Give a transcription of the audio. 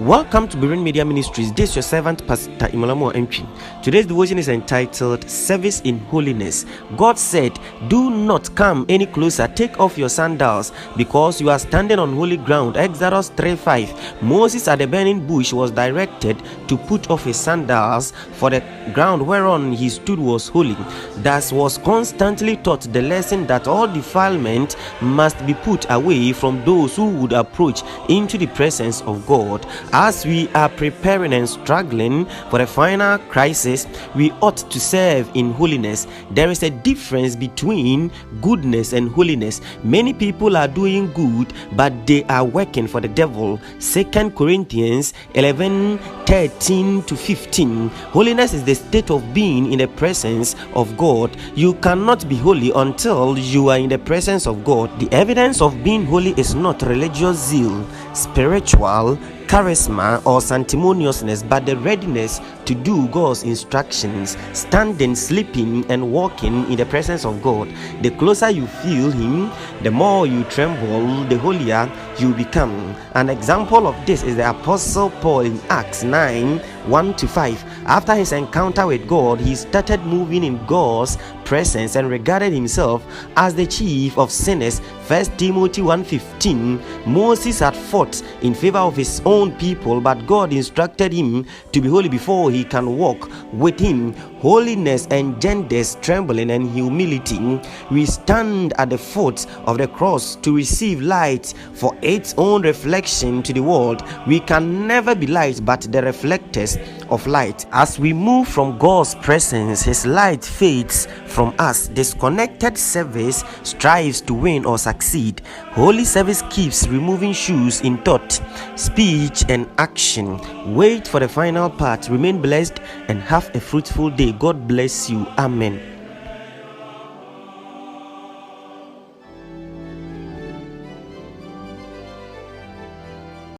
Welcome to Berean Media Ministries. This is your servant, Pastor Imolamo Entry. Today's devotion is entitled Service in Holiness. God said, "Do not come any closer. Take off your sandals, because you are standing on holy ground." Exodus 3:5. Moses at the burning bush was directed to put off his sandals, for the ground whereon he stood was holy. Thus was constantly taught the lesson that all defilement must be put away from those who would approach into the presence of God. As we are preparing and struggling for the final crisis, we ought to serve in holiness. There is a difference between goodness and holiness. Many people are doing good, but they are working for the devil. 2 Corinthians 11:13-15. Holiness is the state of being in the presence of God. You cannot be holy until you are in the presence of God. The evidence of being holy is not religious zeal, spiritual charisma, or sanctimoniousness, but the readiness to do God's instructions, standing, sleeping, and walking in the presence of God. The closer you feel Him, the more you tremble, the holier you become. An example of this is the Apostle Paul in Acts 9:1-5. After his encounter with God, he started moving in God's presence and regarded himself as the chief of sinners. 1 Timothy 1:15. Moses had fought in favor of his own people, but God instructed him to be holy before he can walk with him. Holiness engenders trembling and humility. We stand at the foot of the cross to receive light for its own reflection to the world. We can never be light but the reflectors of light. As we move from God's presence, His light fades from us. Disconnected service strives to win or succeed. Holy service keeps removing shoes in thought, speech, and action. Wait for the final part. Remain blessed and have a fruitful day. God bless you. Amen.